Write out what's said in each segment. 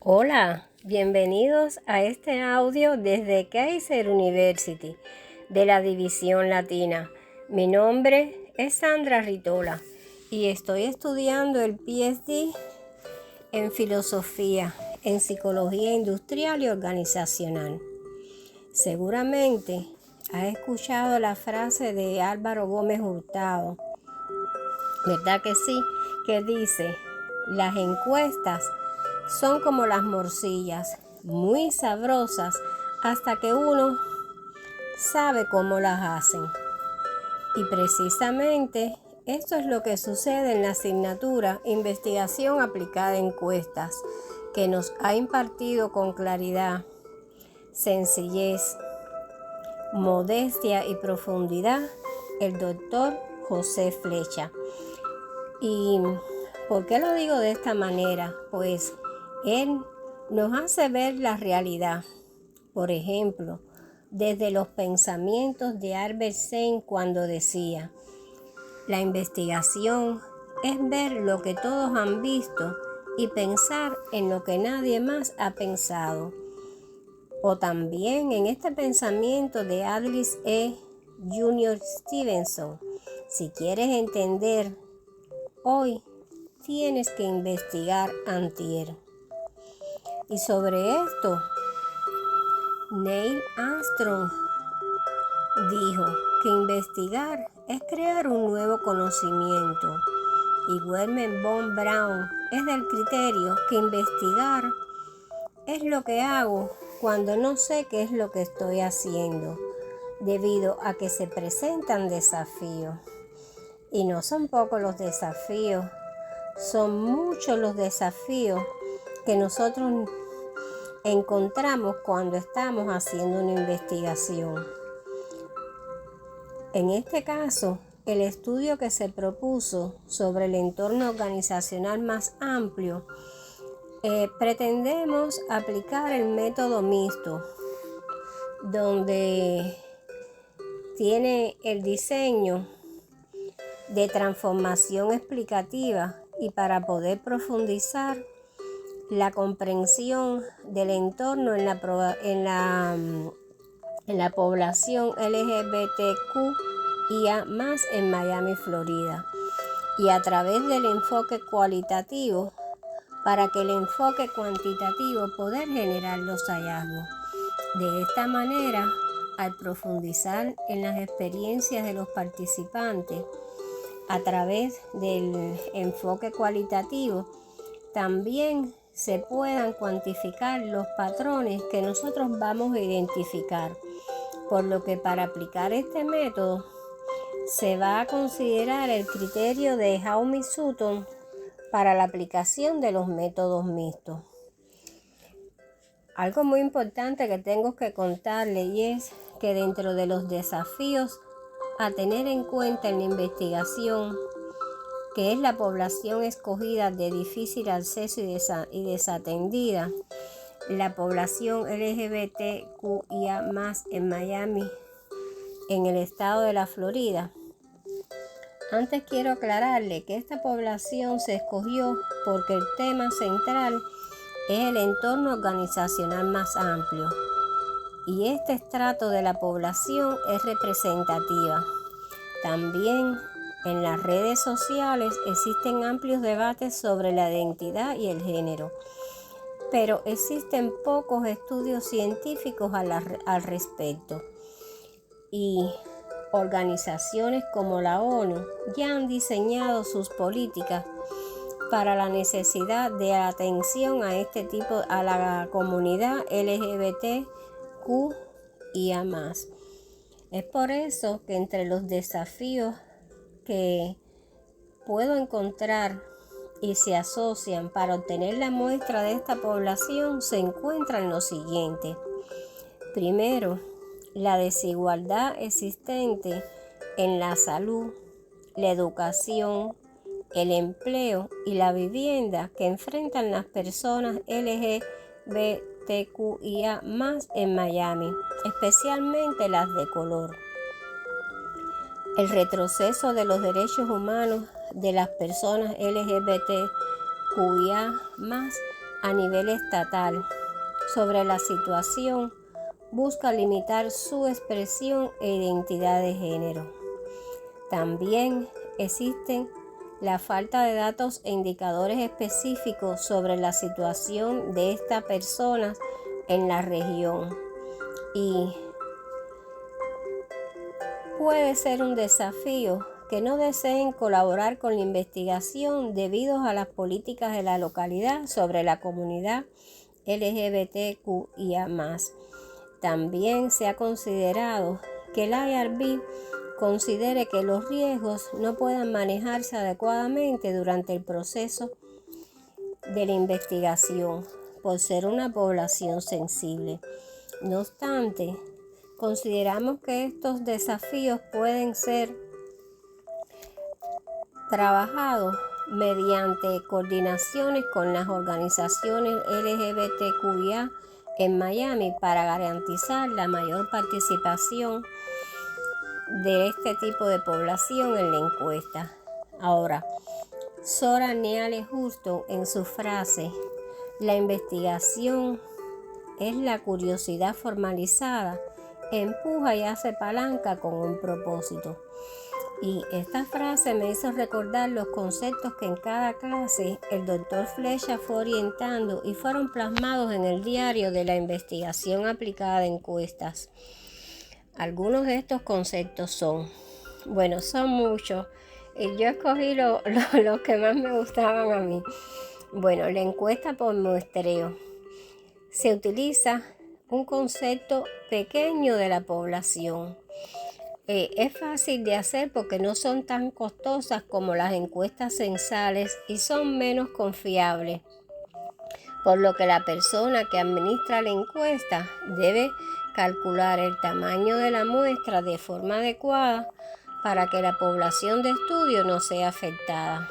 Hola, bienvenidos a este audio desde Kaiser University de la División Latina. Mi nombre es Sandra Ritola y estoy estudiando el PhD en Filosofía, en Psicología Industrial y Organizacional. Seguramente has escuchado la frase de Álvaro Gómez Hurtado, ¿verdad que sí? Que dice, las encuestas son como las morcillas, muy sabrosas hasta que uno sabe cómo las hacen. Y precisamente esto es lo que sucede en la asignatura Investigación aplicada a encuestas, que nos ha impartido con claridad, sencillez, modestia y profundidad el doctor José Flecha. ¿Y por qué lo digo de esta manera? Pues él nos hace ver la realidad. Por ejemplo, desde los pensamientos de Albert Einstein cuando decía, la investigación es ver lo que todos han visto y pensar en lo que nadie más ha pensado. O también en este pensamiento de Aldrich E. Jr. Stevenson, si quieres entender hoy, tienes que investigar antier. Y sobre esto, Neil Armstrong dijo que investigar es crear un nuevo conocimiento. Y Wernher von Braun es del criterio que investigar es lo que hago cuando no sé qué es lo que estoy haciendo, debido a que se presentan desafíos. Y no son pocos los desafíos, son muchos los desafíos que nosotros encontramos cuando estamos haciendo una investigación. En este caso, el estudio que se propuso sobre el entorno organizacional más amplio, pretendemos aplicar el método mixto, donde tiene el diseño de transformación explicativa y para poder profundizar la comprensión del entorno en la población LGBTQIA+ en Miami, Florida, y a través del enfoque cualitativo para que el enfoque cuantitativo poder generar los hallazgos. De esta manera, al profundizar en las experiencias de los participantes a través del enfoque cualitativo, también se puedan cuantificar los patrones que nosotros vamos a identificar, por lo que para aplicar este método se va a considerar el criterio de Jaume-Sutton para la aplicación de los métodos mixtos. Algo muy importante que tengo que contarle y es que dentro de los desafíos a tener en cuenta en la investigación, que es la población escogida de difícil acceso y desatendida, la población LGBTQIA+ en Miami, en el estado de la Florida. Antes quiero aclararle que esta población se escogió porque el tema central es el entorno organizacional más amplio y este estrato de la población es representativa. También en las redes sociales existen amplios debates sobre la identidad y el género, pero existen pocos estudios científicos al respecto. Y organizaciones como la ONU ya han diseñado sus políticas para la necesidad de atención a a la comunidad LGBTQIA+. Es por eso que entre los desafíos que puedo encontrar y se asocian para obtener la muestra de esta población se encuentran los siguientes. Primero, la desigualdad existente en la salud, la educación, el empleo y la vivienda que enfrentan las personas LGBTQIA+ en Miami, especialmente las de color. El retroceso de los derechos humanos de las personas LGBTQIA+ a nivel estatal sobre la situación busca limitar su expresión e identidad de género. También existen la falta de datos e indicadores específicos sobre la situación de estas personas en la región y puede ser un desafío que no deseen colaborar con la investigación debido a las políticas de la localidad sobre la comunidad LGBTQIA+. También se ha considerado que el IRB considere que los riesgos no puedan manejarse adecuadamente durante el proceso de la investigación por ser una población sensible. No obstante, consideramos que estos desafíos pueden ser trabajados mediante coordinaciones con las organizaciones LGBTQIA en Miami para garantizar la mayor participación de este tipo de población en la encuesta. Ahora, Zora Neale Hurston en su frase, la investigación es la curiosidad formalizada, empuja y hace palanca con un propósito. Y esta frase me hizo recordar los conceptos que en cada clase el doctor Flecha fue orientando y fueron plasmados en el diario de la investigación aplicada de encuestas. Algunos de estos conceptos son muchos, y yo escogí los que más me gustaban a mí. Bueno, la encuesta por muestreo. Se utiliza un concepto pequeño de la población. Es fácil de hacer porque no son tan costosas como las encuestas censales y son menos confiables, por lo que la persona que administra la encuesta debe calcular el tamaño de la muestra de forma adecuada para que la población de estudio no sea afectada.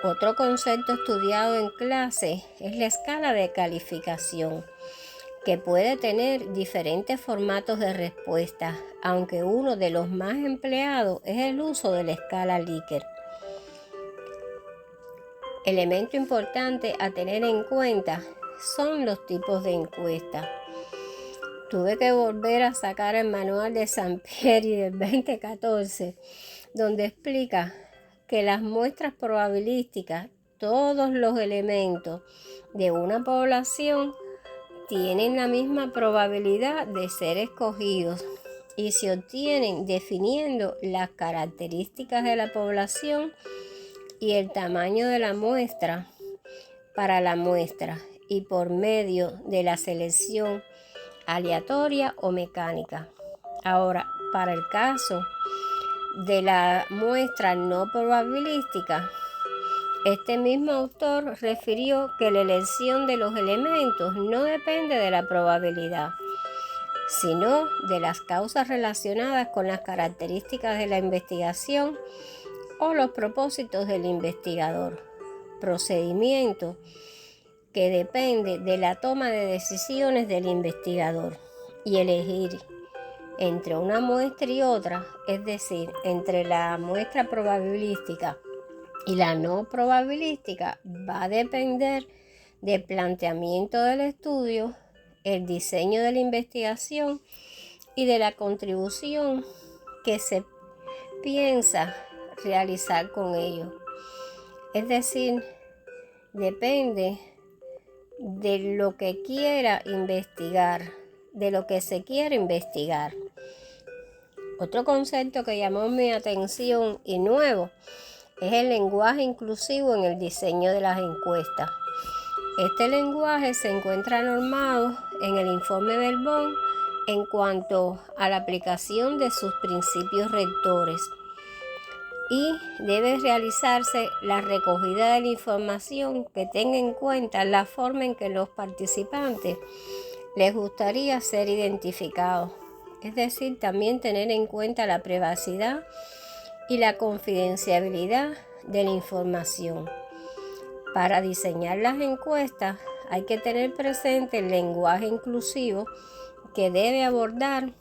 Otro concepto estudiado en clase es la escala de calificación, que puede tener diferentes formatos de respuesta, aunque uno de los más empleados es el uso de la escala Likert. Elemento importante a tener en cuenta son los tipos de encuesta. Tuve que volver a sacar el manual de Sampieri del 2014, donde explica que las muestras probabilísticas, todos los elementos de una población tienen la misma probabilidad de ser escogidos y se obtienen definiendo las características de la población y el tamaño de la muestra para la muestra y por medio de la selección aleatoria o mecánica. Ahora, para el caso de la muestra no probabilística, este mismo autor refirió que la elección de los elementos no depende de la probabilidad, sino de las causas relacionadas con las características de la investigación o los propósitos del investigador, procedimiento que depende de la toma de decisiones del investigador y elegir entre una muestra y otra, es decir, entre la muestra probabilística y la no probabilística, va a depender del planteamiento del estudio, el diseño de la investigación y de la contribución que se piensa realizar con ello. Es decir, depende de lo que quiera investigar, de lo que se quiere investigar. Otro concepto que llamó mi atención y nuevo es el lenguaje inclusivo en el diseño de las encuestas. Este lenguaje se encuentra normado en el informe Verbon en cuanto a la aplicación de sus principios rectores y debe realizarse la recogida de la información que tenga en cuenta la forma en que los participantes les gustaría ser identificados. Es decir, también tener en cuenta la privacidad y la confidencialidad de la información. Para diseñar las encuestas hay que tener presente el lenguaje inclusivo que debe abordar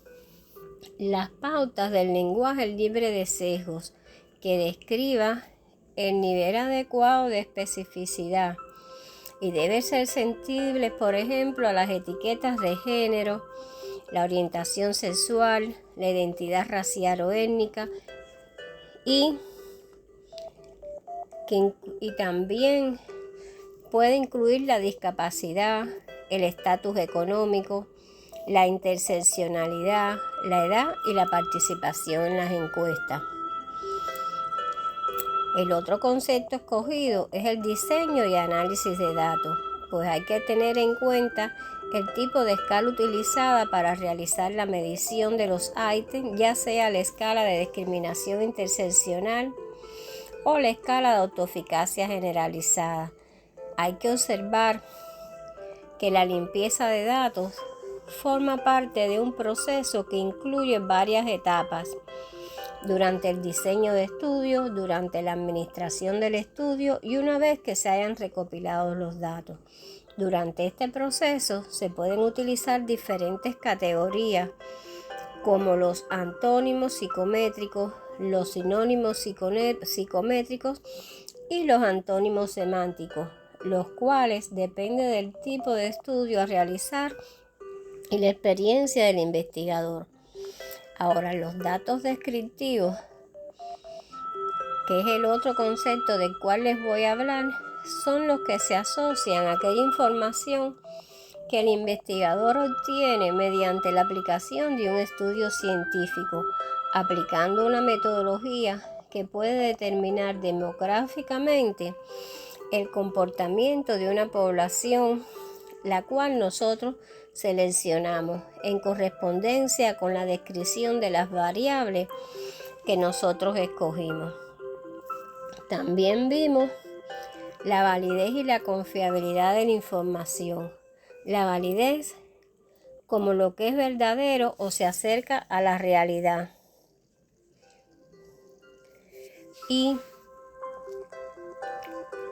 las pautas del lenguaje libre de sesgos, que describa el nivel adecuado de especificidad y debe ser sensible, por ejemplo, a las etiquetas de género, la orientación sexual, la identidad racial o étnica y también puede incluir la discapacidad, el estatus económico, la interseccionalidad, la edad y la participación en las encuestas. El otro concepto escogido es el diseño y análisis de datos, pues hay que tener en cuenta el tipo de escala utilizada para realizar la medición de los ítems, ya sea la escala de discriminación interseccional o la escala de autoeficacia generalizada. Hay que observar que la limpieza de datos forma parte de un proceso que incluye varias etapas: durante el diseño de estudio, durante la administración del estudio y una vez que se hayan recopilado los datos. Durante este proceso se pueden utilizar diferentes categorías como los antónimos psicométricos, los sinónimos psicométricos y los antónimos semánticos, los cuales dependen del tipo de estudio a realizar y la experiencia del investigador. Ahora, los datos descriptivos, que es el otro concepto del cual les voy a hablar, son los que se asocian a aquella información que el investigador obtiene mediante la aplicación de un estudio científico, aplicando una metodología que puede determinar demográficamente el comportamiento de una población, la cual nosotros seleccionamos en correspondencia con la descripción de las variables que nosotros escogimos. También vimos la validez y la confiabilidad de la información. La validez como lo que es verdadero o se acerca a la realidad. Y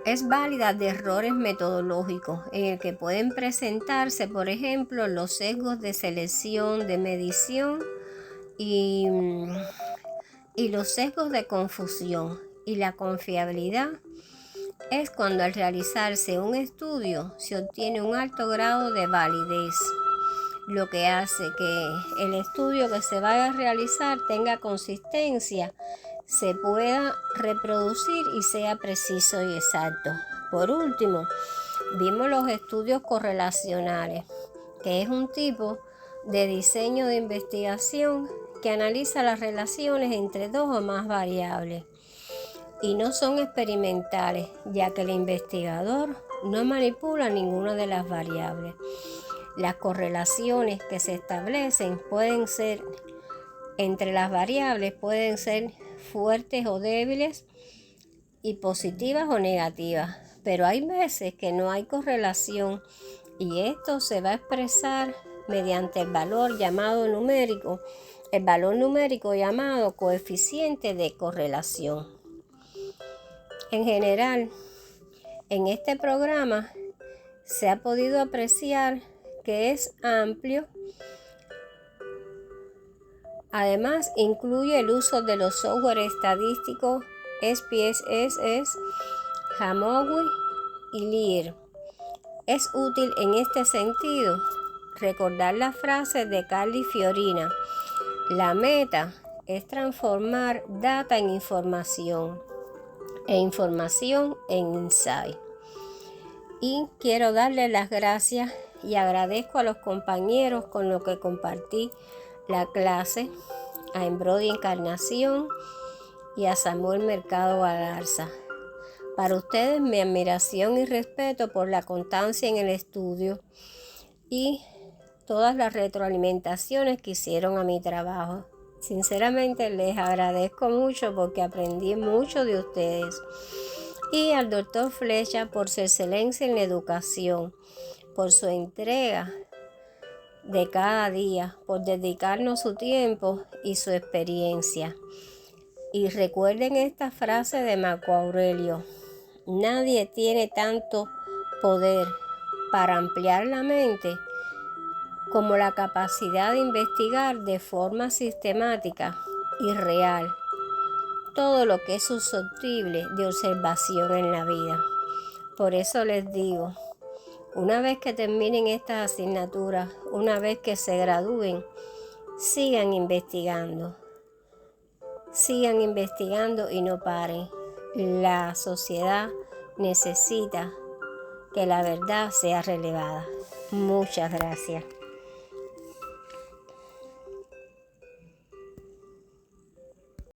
es válida de errores metodológicos en el que pueden presentarse, por ejemplo, los sesgos de selección, de medición y los sesgos de confusión. Y la confiabilidad es cuando al realizarse un estudio se obtiene un alto grado de validez, lo que hace que el estudio que se vaya a realizar tenga consistencia, se pueda reproducir y sea preciso y exacto. Por último, vimos los estudios correlacionales, que es un tipo de diseño de investigación que analiza las relaciones entre dos o más variables y no son experimentales, ya que el investigador no manipula ninguna de las variables. Las correlaciones que se establecen pueden ser entre las variables, pueden ser fuertes o débiles y positivas o negativas, pero hay veces que no hay correlación y esto se va a expresar mediante el valor numérico llamado coeficiente de correlación. En general, en este programa se ha podido apreciar que es amplio. Además, incluye el uso de los software estadísticos SPSS, Jamowi y Lear. Es útil en este sentido recordar la frase de Carly Fiorina: la meta es transformar data en información e información en insight. Y quiero darle las gracias y agradezco a los compañeros con los que compartí la clase, a Embrody Encarnación y a Samuel Mercado Galarza. Para ustedes mi admiración y respeto por la constancia en el estudio y todas las retroalimentaciones que hicieron a mi trabajo. Sinceramente les agradezco mucho porque aprendí mucho de ustedes. Y al Dr. Flecha por su excelencia en la educación, por su entrega de cada día, por dedicarnos su tiempo y su experiencia. Y recuerden esta frase de Marco Aurelio: nadie tiene tanto poder para ampliar la mente como la capacidad de investigar de forma sistemática y real todo lo que es susceptible de observación en la vida. Por eso les digo, Una vez que terminen estas asignaturas, una vez que se gradúen, sigan investigando y no paren. La sociedad necesita que la verdad sea relevada. Muchas gracias.